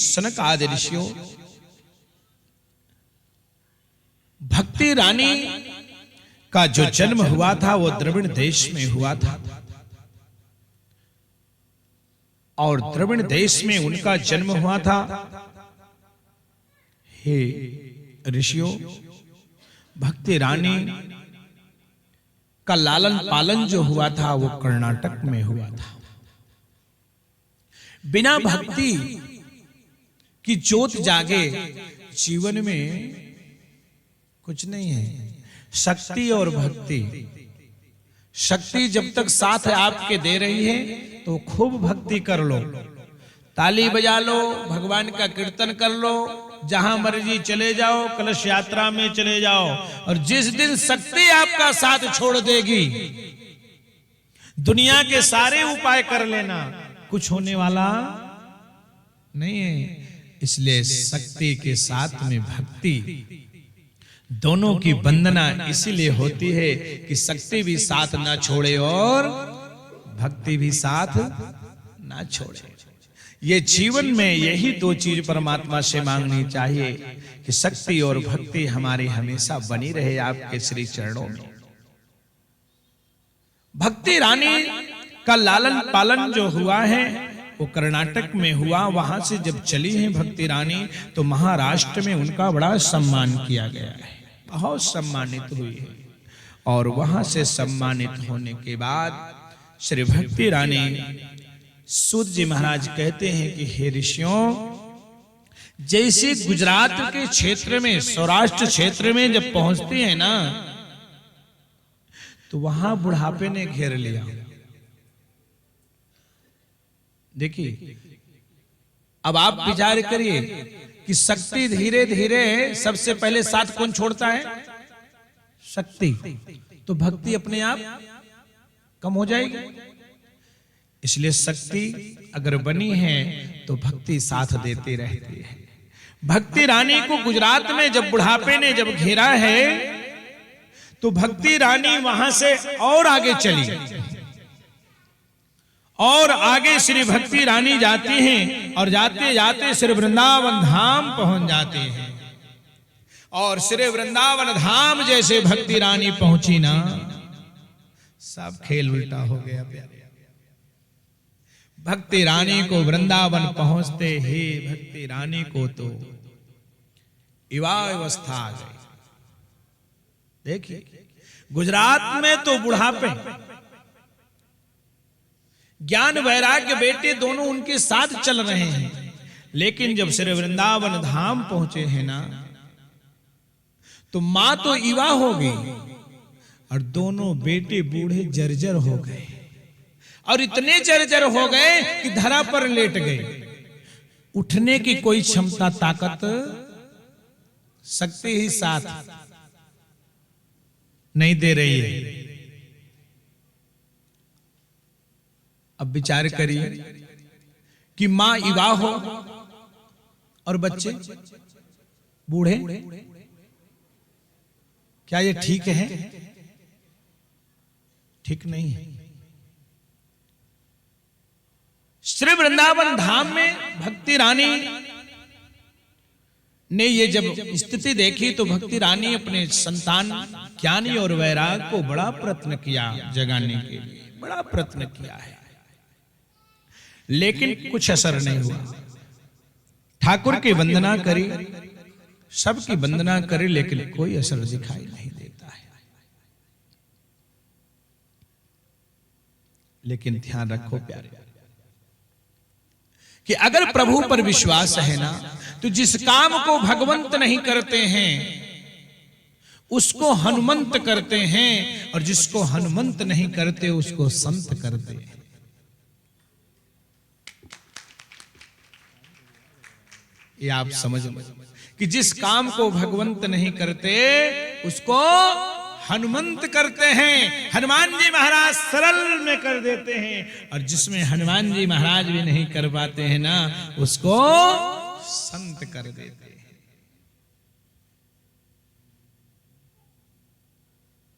सनक आदि ऋषियों, भक्ति रानी का जो जन्म हुआ था वो द्रविड़ देश में हुआ था, और द्रविड़ देश में उनका जन्म हुआ था। हे ऋषियों, भक्ति रानी का लालन पालन जो हुआ था वो कर्नाटक में हुआ था। बिना भक्ति की ज्योत जागे जीवन में कुछ नहीं है। शक्ति और भक्ति, शक्ति जब तक साथ आपके दे रही है तो खूब भक्ति कर लो, ताली बजा लो, भगवान का कीर्तन कर लो, जहां मर्जी चले जाओ, कलश यात्रा में चले जाओ। और जिस दिन शक्ति आपका साथ छोड़ देगी, दुनिया के सारे उपाय कर लेना, कुछ होने वाला नहीं है। इसलिए शक्ति के साथ में भक्ति, दोनों की वंदना इसीलिए होती है कि शक्ति भी साथ ना छोड़े और भक्ति भी साथ ना छोड़े। ये जीवन में यही दो चीज परमात्मा से मांगनी चाहिए कि शक्ति और भक्ति हमारी हमेशा बनी रहे आपके श्री चरणों में। भक्ति रानी का लालन पालन जो हुआ है वो कर्नाटक में हुआ। वहां से जब चली है भक्ति रानी तो महाराष्ट्र में उनका बड़ा सम्मान किया गया है, बहुत सम्मानित हुई है। और वहां से सम्मानित होने के बाद श्री भक्ति रानी, सूत जी महाराज कहते हैं कि हे ऋषियों, जैसे गुजरात के क्षेत्र में, सौराष्ट्र क्षेत्र में जब पहुंचती है ना, तो वहां बुढ़ापे ने घेर लिया। देखिए, अब आप विचार करिए कि शक्ति धीरे धीरे सबसे पहले साथ कौन छोड़ता है? शक्ति। तो भक्ति अपने आप कम हो जाएगी। इसलिए शक्ति अगर बनी है तो भक्ति साथ देती रहती है। भक्ति रानी को गुजरात में जब बुढ़ापे ने जब घेरा है तो भक्ति रानी वहां से और आगे चली, और आगे श्री भक्ति रानी जाती हैं और जाते जाते श्री वृंदावन धाम पहुंच जाते हैं। और श्री वृंदावन धाम जैसे भक्ति रानी पहुंची ना, सब खेल उल्टा हो गया प्यारे। भक्ति रानी को वृंदावन पहुंचते ही भक्ति रानी को तो युवावस्था आ गई। देखिए, गुजरात में तो बुढ़ापे, ज्ञान वैराग्य बेटे दोनों उनके साथ चल रहे हैं, लेकिन जब श्री वृंदावन धाम पहुंचे हैं ना, तो मां तो युवा हो गई और दोनों बेटे बूढ़े जर्जर हो गए। और इतने जर्जर हो गए कि धरा पर लेट गए। उठने की कोई क्षमता, ताकत, शक्ति ही साथ नहीं दे रही है। अब विचार करिए कि मां युवा हो और बच्चे बूढ़े, क्या ये ठीक है? ठीक नहीं है। श्री वृंदावन धाम में भक्ति रानी ने ये जब स्थिति देखी तो भक्ति रानी अपने संतान ज्ञानी और वैराग को बड़ा प्रयत्न किया जगाने के लिए, बड़ा प्रयत्न किया है, लेकिन कुछ असर नहीं हुआ। ठाकुर की वंदना करी, सबकी वंदना करी, लेकिन कोई असर दिखाई नहीं देता है। लेकिन ध्यान रखो प्यारे कि अगर प्रभु पर विश्वास है ना, तो जिस काम को भगवंत नहीं करते हैं उसको हनुमंत करते हैं, और जिसको हनुमंत नहीं करते उसको संत करते हैं। ये आप समझ लो कि जिस काम को भगवंत नहीं करते उसको हनुमंत करते हैं। हनुमान जी महाराज सरल में कर देते हैं, और जिसमें हनुमान जी महाराज भी नहीं कर पाते हैं ना, उसको संत कर देते हैं।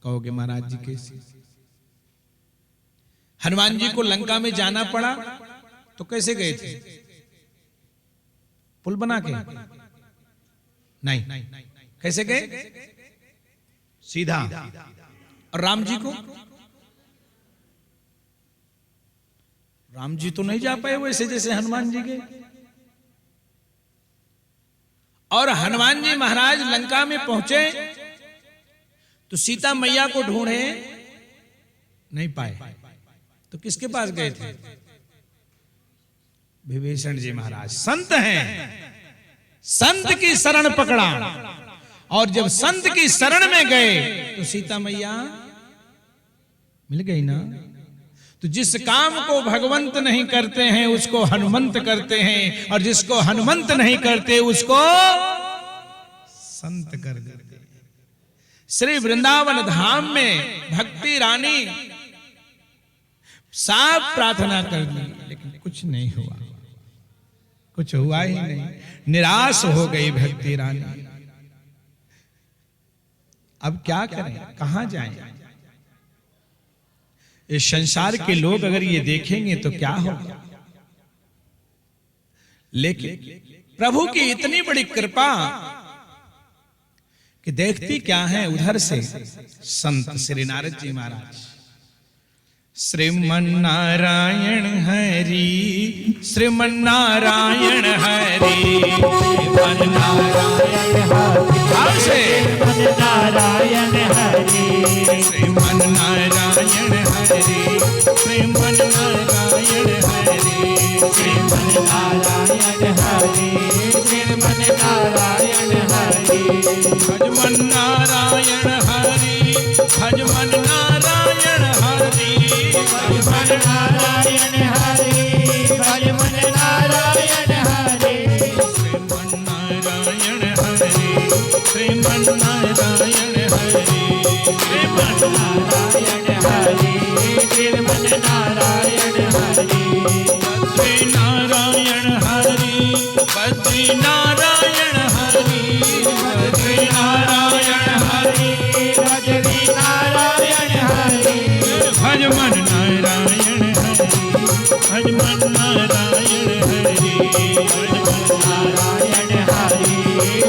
कहोगे महाराज जी कैसे? हनुमान जी को लंका में जाना पड़ा तो कैसे गए थे? पुल बना के नहीं, कैसे गए? सीधा। और राम जी को, राम जी तो नहीं जा पाए वैसे जैसे हनुमान जी गए। और हनुमान जी महाराज लंका में पहुंचे तो सीता मैया को ढूंढे, नहीं पाए, तो किसके पास गए थे? विभीषण जी महाराज संत हैं, संत की शरण पकड़ा, और जब संत की शरण में गए तो सीता मैया मिल गई ना। तो जिस काम को भगवंत नहीं करते हैं उसको हनुमंत करते हैं, और जिसको हनुमंत नहीं करते उसको संत कर देते। श्री वृंदावन धाम में भक्ति रानी साफ प्रार्थना कर दी, लेकिन कुछ नहीं हुआ, कुछ हुआ ही नहीं, निराश हो गई भक्ति रानी। अब क्या करें, कहां जाएं? इस संसार के लोग अगर ये देखेंगे तो क्या होगा? लेकिन प्रभु की इतनी बड़ी कृपा कि देखती क्या है उधर से संत श्री नारद जी महाराज, श्रीमन नारायण हरि, श्रीमन नारायण हरि, श्रीमन नारायण हरि, श्रीमन नारायण हरि, श्रीमन नारायण हरि, श्रीमन नारायण हरि, श्रीमन नारायण हरि, श्रीमन नारायण हरि, भजमन नारायण हरि, भजमन नारायण हरि, भजमन नारायण हरि, भजमन नारायण हरि, श्रीमन नारायण हरि, श्रीमन नारायण हरि, श्रीमन नारायण हरि, श्रीमन नारायण हरि, बद्री नारायण हरि, बद्री नारायण हरि, बद्री नारायण हरि, बद्री नारायण हरि, भजमन नारायण हरि, भजमन नारायण हरि, भजमन नारायण हरि,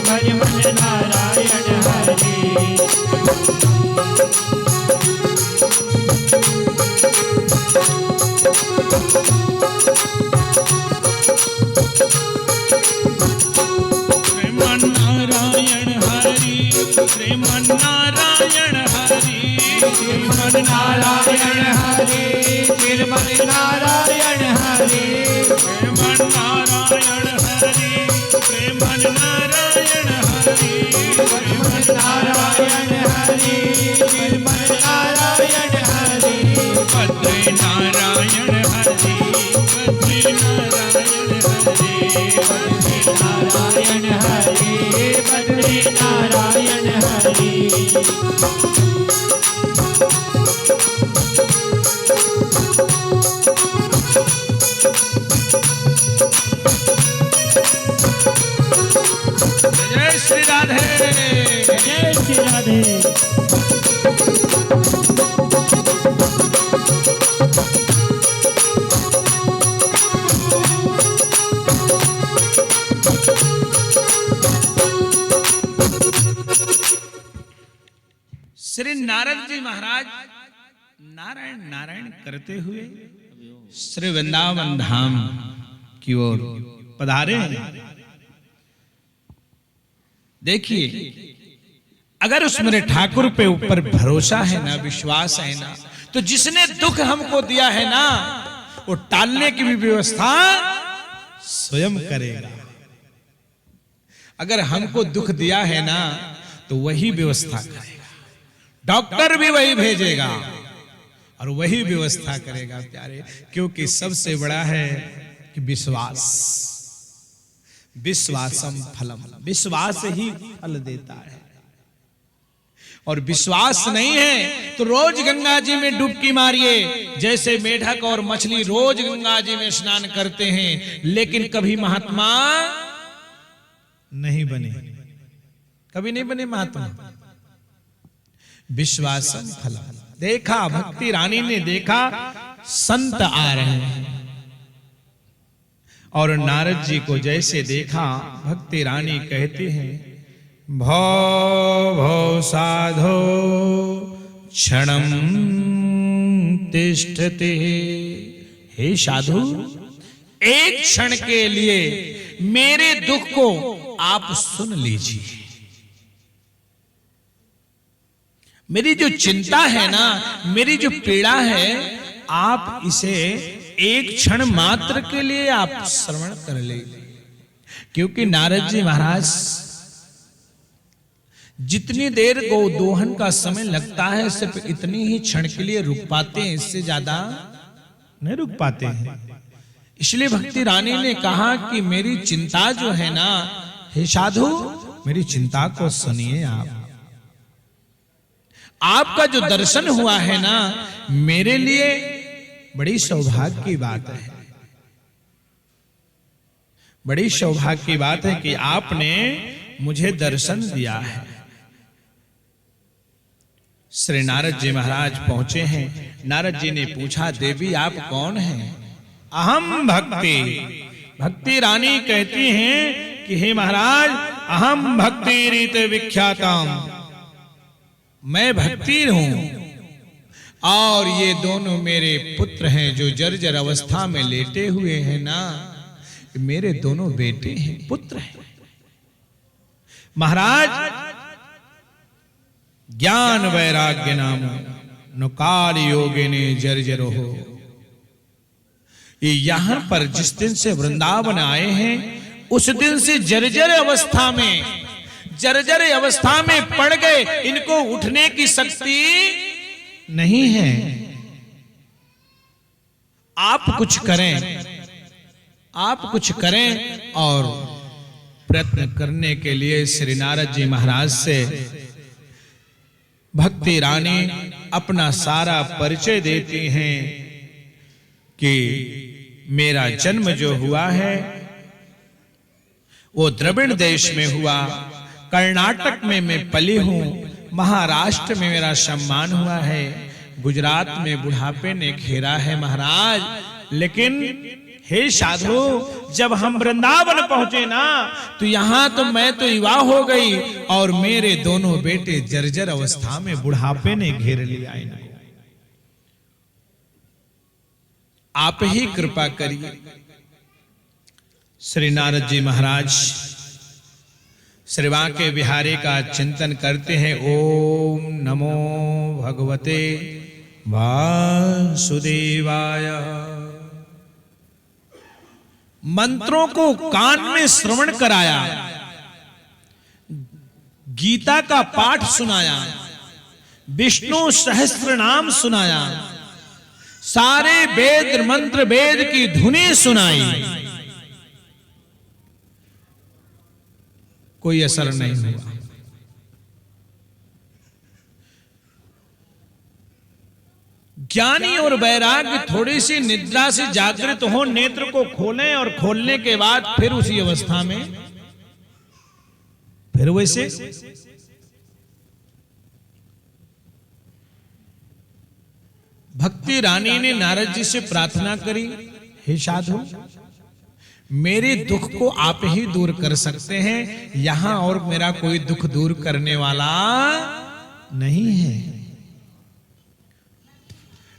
भजमन नारायण हरि। श्रीमन नारायण हरि, श्रीमन नारायण हरि, श्रीमन नारायण हरि, श्रीमन नारायण हरि, श्रीमन नारायण हरि, श्रीमन नारायण हरि, श्रीमन नारायण हरि, श्रीमन नारायण हरि, बद्री नारायण हरि, बद्री नारायण हरि, बद्री नारायण हरि, बद्री नारायण हरि। जय श्री राधे, जय श्री राधे। श्री नारद जी महाराज नारायण नारायण करते हुए श्री वृंदावन धाम की ओर पधारे। देखिए, अगर उस मेरे ठाकुर पे ऊपर भरोसा है ना, विश्वास है ना, तो जिसने दुख हमको दिया है ना, वो टालने की भी व्यवस्था स्वयं करेगा। अगर हमको दुख दिया है ना, तो वही व्यवस्था करेगा। डॉक्टर भी वही भेजेगा और वही व्यवस्था करेगा प्यारे, क्योंकि सबसे बड़ा है कि विश्वास। विश्वासम फलम, विश्वास ही फल देता है। और विश्वास नहीं है तो रोज गंगा जी में डुबकी मारिए। जैसे मेढक और मछली रोज गंगा जी में स्नान करते हैं, लेकिन कभी महात्मा नहीं बने, कभी नहीं बने महात्मा। विश्वासम फलम। देखा, भक्ति रानी ने देखा संत आ रहे हैं और नारद जी को जैसे देखा, भक्ति रानी कहती हैं, भो भो साधो क्षणम तिष्ठते। हे साधु, एक क्षण के लिए मेरे दुख को आप सुन लीजिए। मेरी जो चिंता है ना, मेरी जो पीड़ा है, आप इसे एक क्षण मात्र के लिए आप श्रवण कर ले। क्योंकि नारद जी महाराज जितनी देर गोदोहन का समय लगता है, सिर्फ इतनी ही क्षण के लिए रुक पाते हैं, इससे ज्यादा नहीं रुक पाते हैं। इसलिए भक्ति रानी ने कहा कि मेरी चिंता जो है ना, हे साधु, मेरी चिंता को सुनिए। आपका जो दर्शन हुआ है ना, मेरे लिए बड़ी सौभाग्य की बात है। बड़ी सौभाग्य की बात है कि आपने मुझे दर्शन दिया है। श्री नारद जी महाराज पहुंचे हैं। नारद जी ने पूछा, देवी आप कौन हैं? अहम भक्ति। भक्ति रानी कहती हैं कि हे महाराज, अहम भक्ति रीत विख्यातम, मैं भक्ति हूं और ये दोनों मेरे पुत्र हैं जो जर्जर अवस्था में लेटे हुए हैं ना, मेरे दोनों बेटे हैं, पुत्र हैं। महाराज, ज्ञान वैराग्य नाम न काल योगिने जर्जरो हो। ये यहां पर जिस दिन से वृंदावन आए हैं, उस दिन से जर्जर अवस्था में पड़ गए। इनको उठने की शक्ति नहीं है। आप कुछ करें और प्रयत्न करने के लिए श्री नारद जी महाराज से भक्ति रानी अपना सारा परिचय देती हैं कि मेरा जन्म जो हुआ है वो द्रविड़ देश में हुआ, कर्नाटक में मैं पली हूं, महाराष्ट्र में मेरा सम्मान हुआ है, गुजरात में बुढ़ापे ने घेरा है महाराज। लेकिन हे साधु, जब हम वृंदावन पहुंचे ना, तो यहां तो मैं तो युवा हो गई और मेरे दोनों बेटे जर्जर अवस्था में बुढ़ापे ने घेर लिया इनको। आप ही कृपा करिए। श्री नारद जी महाराज श्री बांके बिहारी का चिंतन करते हैं। ओम नमो भगवते वासुदेवाय। मंत्रों को कान में श्रवण कराया, गीता का पाठ सुनाया, विष्णु सहस्त्र नाम सुनाया, सारे वेद मंत्र वेद की धुनी सुनाई, कोई असर नहीं हुआ। ज्ञानी और वैराग्य थोड़ी सी निद्रा से जागृत हो, नेत्र को खोलें और खोलने के बाद फिर उसी अवस्था में फिर वैसे। भक्ति रानी ने नारद जी से प्रार्थना करी, हे साधु, मेरे दुख को आप ही दूर कर सकते हैं, यहां और मेरा कोई दुख दूर करने वाला नहीं है।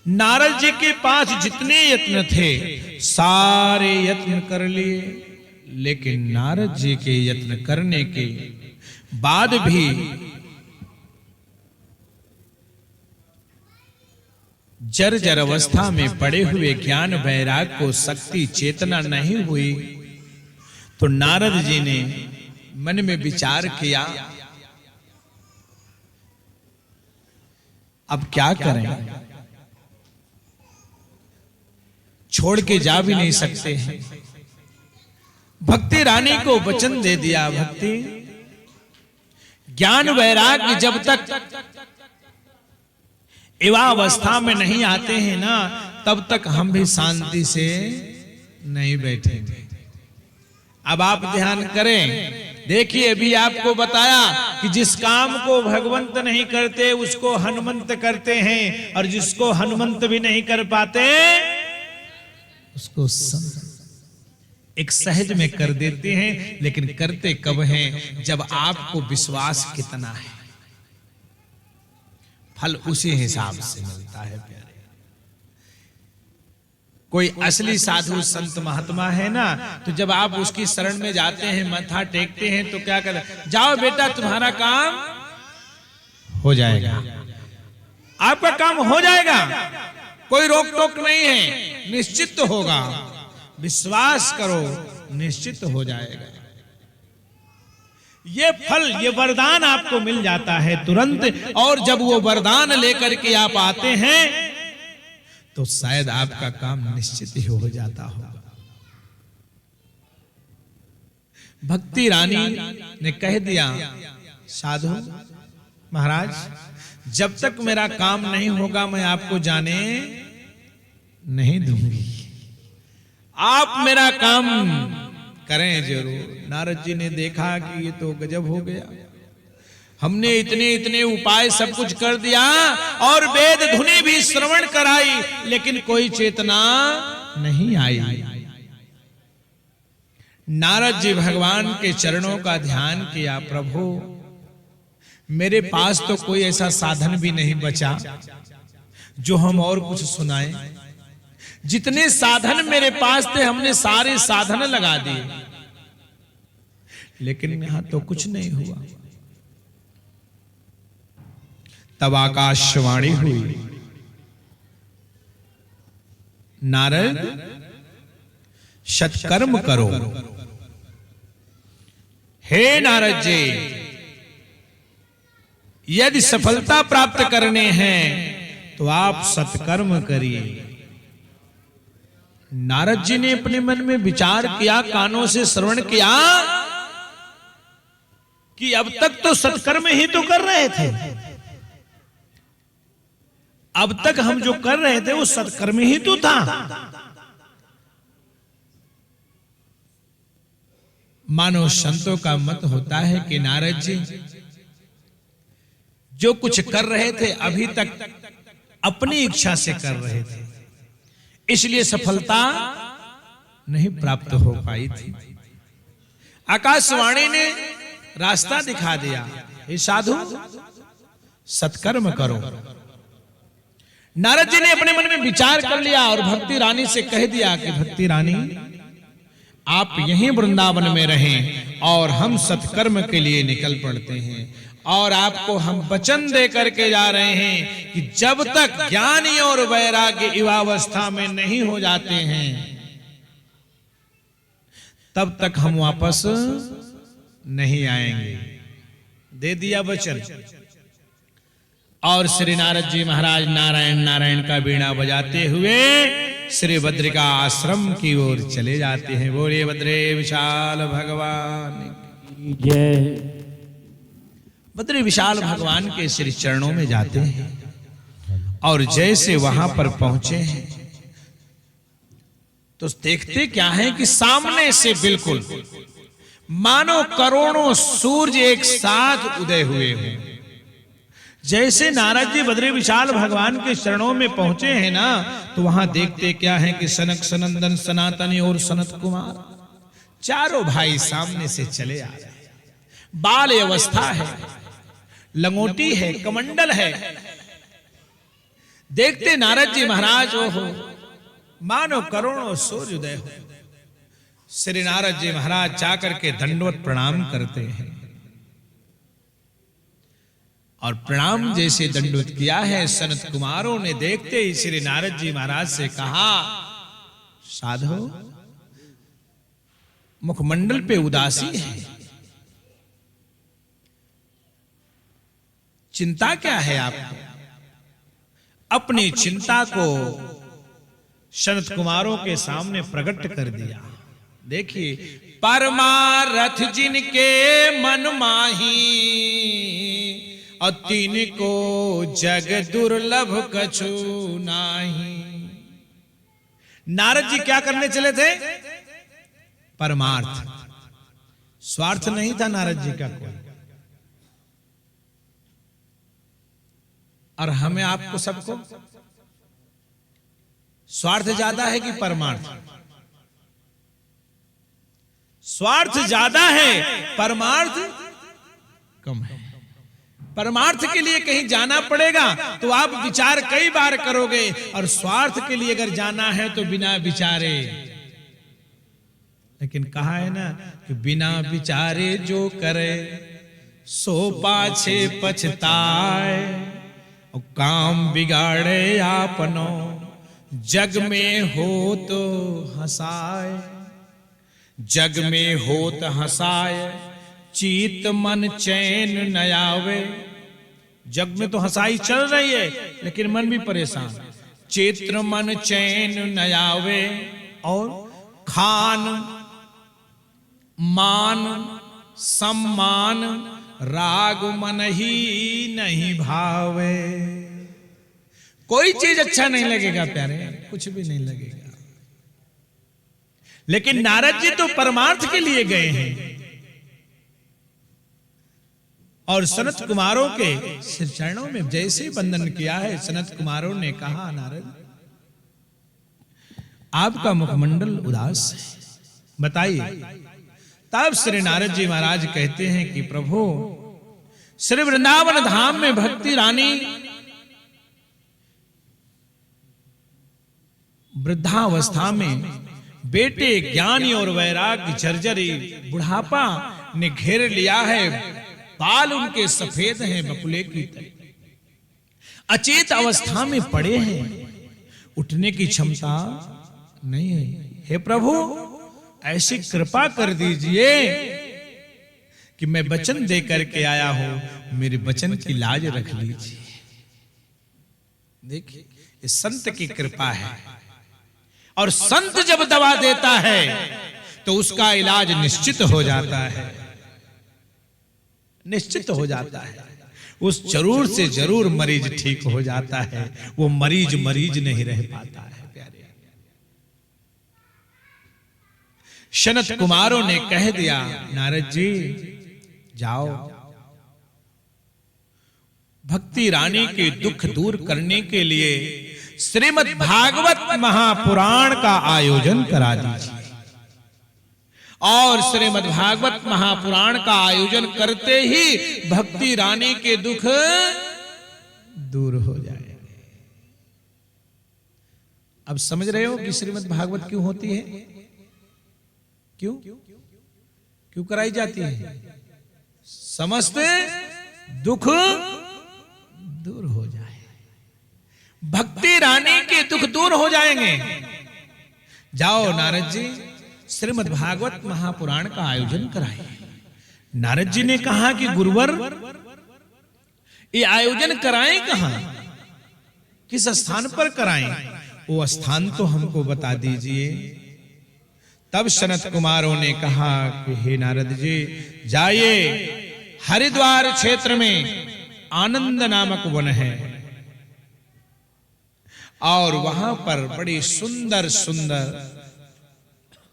नारद जी के पास जितने यत्न थे सारे यत्न कर लिए, लेकिन नारद जी के यत्न करने के बाद भी जर्जर अवस्था में पड़े हुए ज्ञान वैराग को शक्ति चेतना नहीं हुई। तो नारद जी ने मन में विचार किया, अब क्या करें, छोड़ के जा भी नहीं सकते हैं। भक्ति रानी को वचन दे दिया, भक्ति ज्ञान वैराग्य जब तक एवावस्था में नहीं आते हैं ना, तब तक हम भी शांति से नहीं बैठेंगे। अब आप ध्यान करें, देखिए अभी आपको बताया कि जिस काम को भगवंत नहीं करते उसको हनुमंत करते हैं, और जिसको हनुमंत भी नहीं कर पाते उसको संत। एक सहज में कर देते हैं, लेकिन करते कब हैं जब आपको विश्वास कितना है, फल उसी हिसाब से मिलता है प्यारे। कोई असली साधु संत महात्मा है ना, तो जब आप उसकी शरण में जाते हैं, माथा टेकते हैं, तो क्या कहते हैं, जाओ बेटा तुम्हारा काम हो जाएगा, आपका काम हो जाएगा, कोई रोक टोक नहीं है, निश्चित होगा, विश्वास करो निश्चित हो जाएगा। ये फल, ये वरदान आपको मिल जाता है तुरंत। और जब वो वरदान लेकर के आप आते हैं तो शायद आपका काम निश्चित ही हो जाता होगा। भक्ति रानी ने कह दिया, साधु महाराज, जब तक मेरा काम नहीं होगा मैं आपको जाने नहीं दूंगी, आप मेरा काम करें जरूर। नारद जी ने देखा कि ये तो गजब हो गया, हमने इतने इतने उपाय सब कुछ कर दिया और वेद धुनी भी श्रवण कराई, लेकिन कोई चेतना नहीं आई। नारद जी भगवान के चरणों का ध्यान किया, प्रभु मेरे पास तो कोई ऐसा साधन भी नहीं बचा जो हम और कुछ सुनाएं। जितने साधन मेरे पास थे हमने सारे साधन लगा दिए, लेकिन यहां तो कुछ नहीं हुआ। तब आकाशवाणी हुई, नारद सत्कर्म करो। हे नारद जी, यदि सफलता प्राप्त करने हैं तो आप सत्कर्म करिए। नारद जी ने अपने मन में विचार किया, कानों से श्रवण किया कि अब तक तो सत्कर्म ही तो कर रहे थे, अब तक हम जो कर रहे थे वो सत्कर्म ही तो था। मानो संतों का मत होता है कि नारद जी जो कुछ कर रहे थे अभी तक अपनी इच्छा से कर रहे थे, इसलिए सफलता नहीं प्राप्त हो पाई थी। आकाशवाणी ने रास्ता दिखा दिया, हे साधु सत्कर्म करो। नारद जी ने अपने मन में विचार कर लिया और भक्ति रानी से कह दिया कि भक्ति रानी, आप यहीं वृंदावन में रहें और हम सत्कर्म के लिए निकल पड़ते हैं। और आपको हम वचन दे करके जा रहे हैं कि जब तक ज्ञानी और वैराग्य युवावस्था में नहीं हो जाते हैं तब तक हम वापस नहीं आएंगे। दे दिया वचन। और श्री नारद जी महाराज नारायण नारायण का बीड़ा बजाते हुए श्री बद्रिका आश्रम की ओर चले जाते हैं। बोलिए बद्रे विशाल भगवान की जय। बद्री विशाल भगवान के श्री चरणों में जाते हैं और जैसे वहां पर पहुंचे हैं तो देखते क्या है कि सामने से बिल्कुल मानो करोड़ों सूर्य एक साथ उदय हुए हैं। जैसे नारद जी बद्री विशाल भगवान के चरणों में पहुंचे हैं ना, तो वहां देखते क्या है कि सनक सनंदन सनातनी और सनत कुमार चारों भाई सामने से चले आ रहे हैं। बाल अवस्था है, लंगोटी है, कमंडल है। देखते नारद जी महाराज ओहो मानो करोड़ों सूर्य उदय हो। श्री नारद जी महाराज जाकर के दंडवत प्रणाम करते हैं और प्रणाम जैसे दंडवत किया है, सनत कुमारों ने देखते ही श्री नारद जी महाराज से कहा, साधो मुखमंडल पे उदासी है, चिंता क्या है आपको? अपनी चिंता को सनत कुमारों के सामने प्रकट कर दिया। देखिए, परमारथ जिनके मन माही और तीन को जग दुर्लभ कछु नाही। नारद जी क्या करने चले थे? परमार्थ। स्वार्थ नहीं था नारद जी का कोई। और हमें आपको सबको स्वार्थ ज्यादा है कि परमार्थ? स्वार्थ ज्यादा है, परमार्थ कम है। परमार्थ के लिए कहीं जाना पड़ेगा तो आप विचार कई बार करोगे, और स्वार्थ के लिए अगर जाना है तो बिना विचारे। लेकिन कहा है ना कि बिना विचारे जो करे सो पाछे पछताए, और काम बिगाड़े आपनो जग में हो तो हंसाए। जग में होत हंसाए चीत मन चैन न आवे। जग में तो हंसाई चल रही है लेकिन मन भी परेशान। चित्र मन चैन न आवे, और खान मान सम्मान राग मन ही नहीं भावे। कोई चीज अच्छा नहीं लगेगा प्यारे, कुछ भी नहीं लगेगा। लेकिन नारद जी तो परमार्थ के लिए गए हैं, और सनत कुमारों के सिर चरणों में जैसे वंदन किया है, सनत कुमारों ने कहा नारद आपका मुखमंडल उदास है, बताइए। तब श्री नारद जी महाराज कहते हैं कि प्रभु, श्री वृंदावन धाम में भक्ति रानी वृद्धावस्था में बेटे ज्ञानी और वैराग्य जर्जरी बुढ़ापा ने घेर लिया है। बाल उनके सफेद हैं बकुले की तरह, अचेत अवस्था में पड़े हैं, उठने की क्षमता नहीं है। हे प्रभु, ऐसी कृपा कर दीजिए कि मैं वचन दे करके आया हूं, मेरे वचन की लाज रख लीजिए। देखिए, ये संत की कृपा है, और संत जब दवा देता है तो उसका इलाज निश्चित हो जाता है, निश्चित हो जाता है। उस जरूर से जरूर मरीज ठीक हो जाता है, वो मरीज मरीज नहीं रह पाता है। प्यारे, सनत कुमारों ने कह दिया नारद जी जाओ, भक्ति रानी के दुख दूर करने के लिए श्रीमद् भागवत महापुराण का आयोजन करा दीजिए। और श्रीमद् भागवत महापुराण का आयोजन करते ही भक्ति रानी के दुख दूर हो जाएंगे। अब समझ रहे हो कि श्रीमद् भागवत क्यों होती है, क्यों क्यों कराई जाती है? समस्त दुख दूर हो जाए, भक्ति रानी के दुख दूर हो जाएंगे। जाओ नारद जी, श्रीमद् भागवत महापुराण का आयोजन कराइए। नारद जी ने कहा कि गुरुवर, ये आयोजन कराएं कहां, किस स्थान पर कराएं? वो स्थान तो हमको बता दीजिए। तब सनत कुमारों ने कहा कि हे नारद जी, जाइए, हरिद्वार क्षेत्र में आनंद नामक वन है, और वहां पर बड़ी सुंदर सुंदर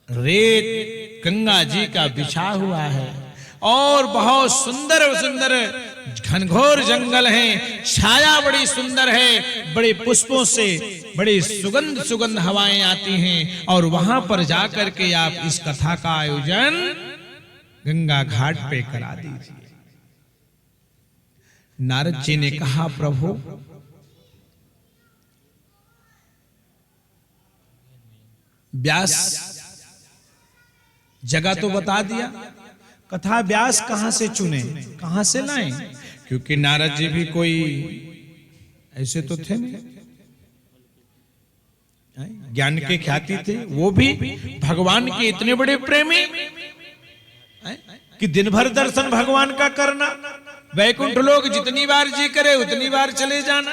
रेत गंगा जी का बिछा हुआ है, और बहुत सुंदर सुंदर घनघोर जंगल हैं, छाया बड़ी सुंदर है, बड़े पुष्पों से बड़ी सुगंध सुगंध हवाएं आती हैं। और वहां पर जाकर के आप इस कथा का आयोजन गंगा घाट पे करा दीजिए। नारद जी ने कहा प्रभु, व्यास जगह तो बता दिया, कथा व्यास कहां से चुने, कहां से लाएं? क्योंकि नारद जी भी कोई ऐसे तो थे नहीं, ज्ञान के ख्याति थे। वो भी भगवान के इतने बड़े प्रेमी कि दिन भर दर्शन भगवान का करना, वैकुंठ लोग जितनी बार जी करे उतनी बार चले जाना।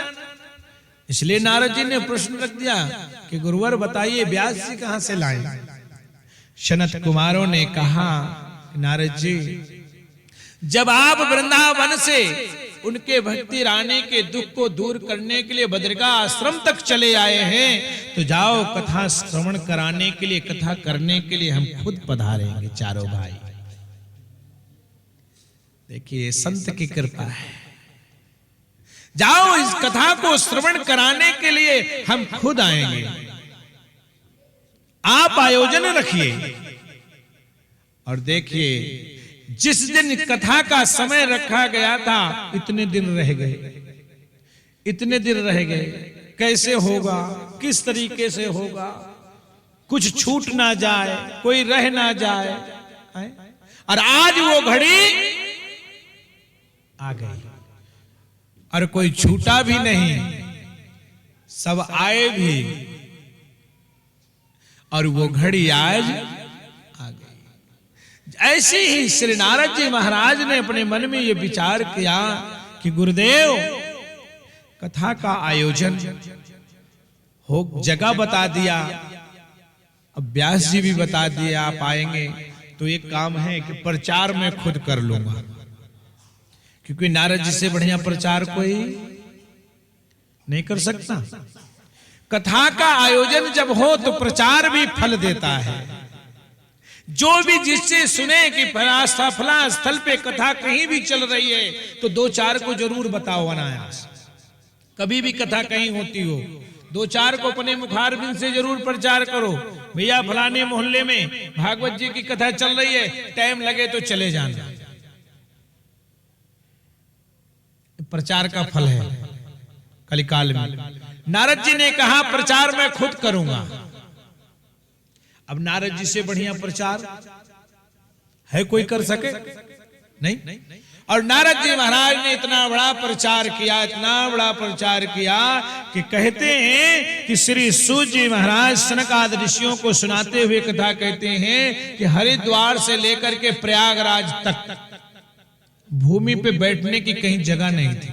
इसलिए नारद जी ने प्रश्न रख दिया कि गुरुवर बताइए, व्यास जी कहां से लाए? सनत कुमारों ने कहा नारद जी, जब आप वृंदावन से उनके भक्ति रानी के दुख को दूर करने के लिए बद्रिका आश्रम तक चले आए हैं, तो जाओ, कथा श्रवण कराने के लिए, कथा करने के लिए हम खुद पधारेंगे चारों भाई। देखिए, संत की कृपा है। जाओ, इस कथा को श्रवण कराने के लिए हम खुद आएंगे। आप आयोजन रखिए और देखिए जिस दिन कथा का समय रखा गया था इतने दिन रह गए, इतने दिन रह गए। कैसे होगा, किस तरीके से होगा, कुछ छूट ना जाए, कोई रह ना जाए। और आज वो घड़ी आ गई और कोई छूटा भी नहीं, सब आए भी और वो घड़ी आज आ गई। ऐसे ही श्री नारद जी महाराज ने अपने मन में ये विचार किया कि गुरुदेव कथा का आयोजन हो, जगह बता दिया, अब व्यास जी भी बता दिया आप आएंगे, तो एक काम है कि प्रचार मैं खुद कर लूंगा, क्योंकि नारद जी से बढ़िया प्रचार कोई नहीं कर सकता। कथा का आयोजन जब हो तो प्रचार भी फल देता है। जो भी जिससे सुने कि फला स्थल पे कथा कहीं भी चल रही है तो दो चार को जरूर बताओ अनायास। कभी भी कथा कहीं होती हो, दो चार को अपने मुखारबिंद से जरूर प्रचार करो। भैया फलाने मोहल्ले में भागवत जी की कथा चल रही है, टाइम लगे तो चले जाना। प्रचार का फल है कलिकाल में। नारद जी ने कहा प्रचार मैं खुद करूंगा। अब नारद जी से बढ़िया प्रचार है कोई कर सके? नहीं। और नारद जी महाराज ने इतना बड़ा प्रचार किया, इतना बड़ा प्रचार किया कि कहते हैं कि श्री सूत जी महाराज सनक आदि ऋषियों को सुनाते हुए कथा कहते हैं कि हरिद्वार से लेकर के प्रयागराज तक भूमि पे बैठने की कहीं जगह नहीं थी,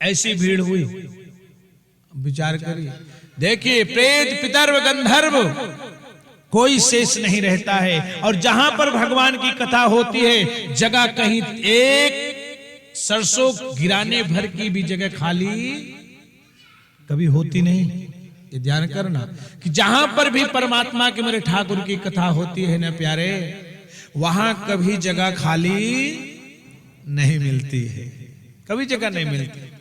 ऐसी भीड़ हुई। विचार करिए, देखिए प्रेत पितर्व गंधर्व कोई शेष नहीं रहता है। और जहां पर भगवान की कथा होती है जगह कहीं एक सरसों गिराने भर की भी जगह खाली कभी होती नहीं। ये ध्यान करना कि जहां पर भी परमात्मा के मेरे ठाकुर की कथा होती है ना प्यारे, वहां कभी जगह खाली नहीं मिलती है, कभी जगह नहीं मिलती।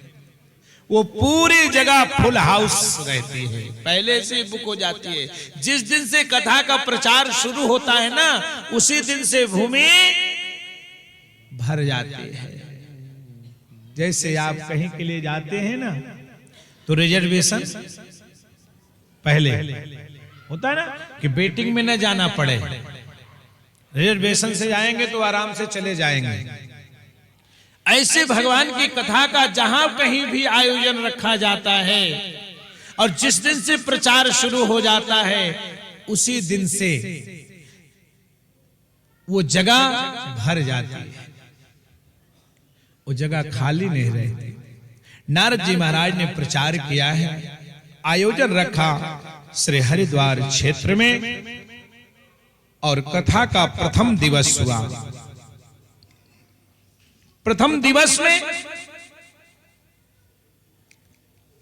वो पूरी जगह फुल हाउस रहती है, पहले से बुक हो जाती है। जिस दिन से कथा का प्रचार शुरू होता है ना, उसी दिन से भूमि भर जाती है। जैसे आप कहीं के लिए जाते हैं ना तो रिजर्वेशन पहले होता है ना कि वेटिंग में न जाना पड़े, रिजर्वेशन से जाएंगे तो आराम से चले जाएंगे। ऐसे भगवान की कथा का जहां कहीं भी आयोजन रखा जाता है और जिस दिन से प्रचार शुरू हो जाता है उसी दिन से वो जगह भर जाती है, वो जगह खाली नहीं रहती। नारद जी महाराज ने प्रचार किया है, आयोजन रखा श्री हरिद्वार क्षेत्र में और कथा का प्रथम दिवस हुआ। प्रथम दिवस में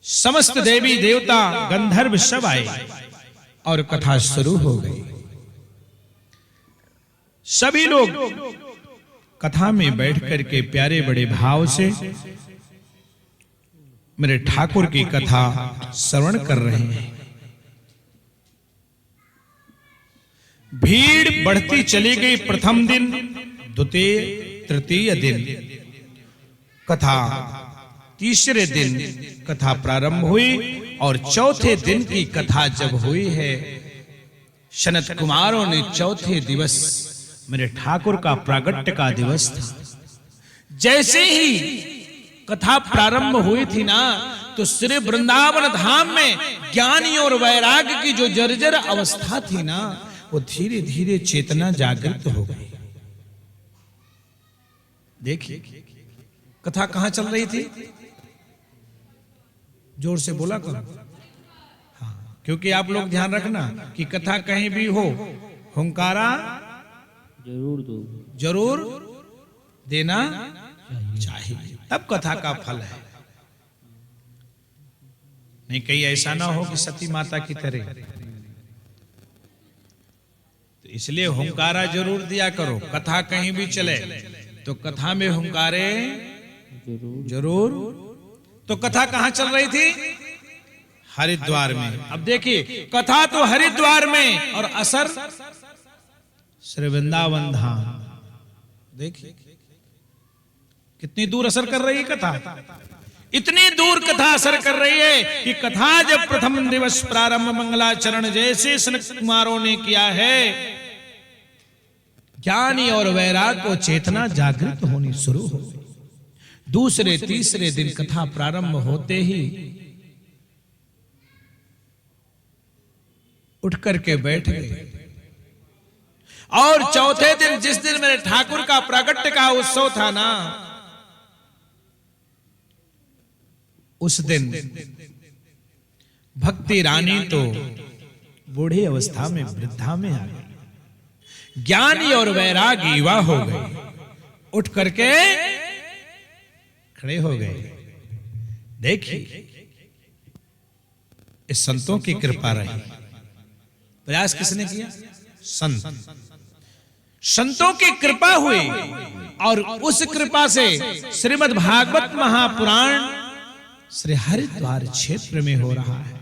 समस्त देवी देवता गंधर्व सब आए और कथा शुरू हो गई। सभी लोग कथा में बैठ करके प्यारे बड़े भाव से मेरे ठाकुर की कथा श्रवण कर रहे हैं। भीड़ बढ़ती चली गई। प्रथम दिन, द्वितीय, तृतीय दिन कथा, तीसरे दिन कथा प्रारंभ हुई और चौथे दिन की कथा जब हुई है, सनत कुमारों ने चौथे दिवस मेरे ठाकुर का प्रागट्य का दिवस था। जैसे ही कथा प्रारंभ हुई थी ना, तो श्री वृंदावन धाम में ज्ञानी और वैराग्य की जो जर्जर अवस्था थी ना, वो धीरे धीरे चेतना जागृत हो गई। देखिए कथा कहां चल रही थी, जोर से बोला करो। हाँ, क्योंकि आप लोग ध्यान रखना कि कथा कहीं भी हो, हुंकारा जरूर देना चाहिए, तब कथा का फल है। नहीं कहीं ऐसा ना हो कि सती माता की तरह, तो इसलिए हुंकारा जरूर दिया करो। कथा कहीं भी चले तो कथा में हुंकारे जरूर। तो कथा कहां चल रही थी? हरिद्वार में। अब देखिए कथा तो हरिद्वार में और असर श्री वृंदावन धाम। देखिए कितनी दूर असर कर रही है कथा, इतनी दूर कथा असर कर रही है कि कथा जब प्रथम दिवस प्रारंभ मंगलाचरण जैसे सनत कुमारों ने किया है, ज्ञानी और वैराग को चेतना जागृत होनी शुरू हो गई। दूसरे तीसरे दिन कथा प्रारंभ होते ही उठ करके बैठ गए। और चौथे दिन, जिस दिन मेरे ठाकुर का प्रागट्य का उत्सव था ना, उस दिन भक्ति रानी तो बूढ़ी अवस्था में, वृद्धा में आ गई। ज्ञानी और वैराग युवा हो गए, उठ करके खड़े हो गए। देखिए इस संतों की कृपा रही। प्रयास किसने किया? संत, संतों की कृपा हुई। और उस कृपा से श्रीमद् भागवत महापुराण श्री हरिद्वार क्षेत्र में हो रहा है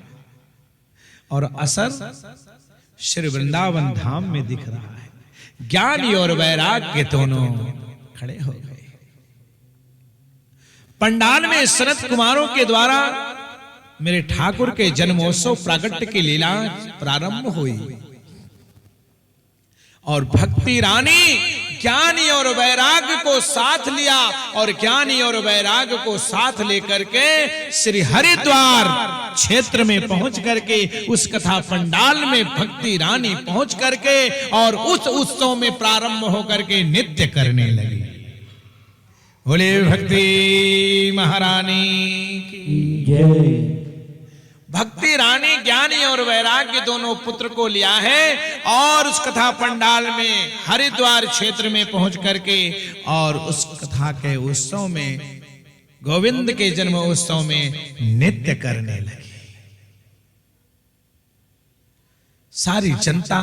और असर श्री वृंदावन धाम में दिख रहा है। ज्ञानी और वैराग्य दोनों खड़े हो गए। पंडाल में सनत कुमारों के द्वारा मेरे ठाकुर के जन्मोत्सव प्रागट्य की लीला प्रारंभ हुई और भक्ति रानी ज्ञानी और वैराग्य को साथ लिया और ज्ञानी और वैराग्य को साथ लेकर के श्री हरिद्वार क्षेत्र में पहुंच करके उस कथा पंडाल में भक्ति रानी पहुंच करके और उस उत्सव में प्रारंभ होकर के नृत्य करने लगी। बोले भक्ति महारानी की जय। भक्ति रानी ज्ञानी और वैराग्य दोनों पुत्र को लिया है और उस कथा पंडाल में हरिद्वार क्षेत्र में पहुंच करके और उस कथा के उत्सव में, गोविंद के जन्म उत्सव में नृत्य करने लगी। सारी जनता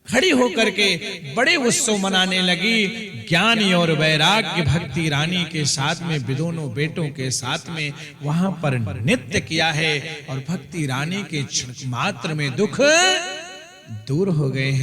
खड़ी होकर के बड़े उत्सव मनाने लगी। ज्ञानी और वैराग्य भक्ति रानी के साथ में दोनों बेटों के साथ में वहां पर नृत्य किया है और भक्ति रानी के क्षण मात्र में दुख दूर हो गए हैं।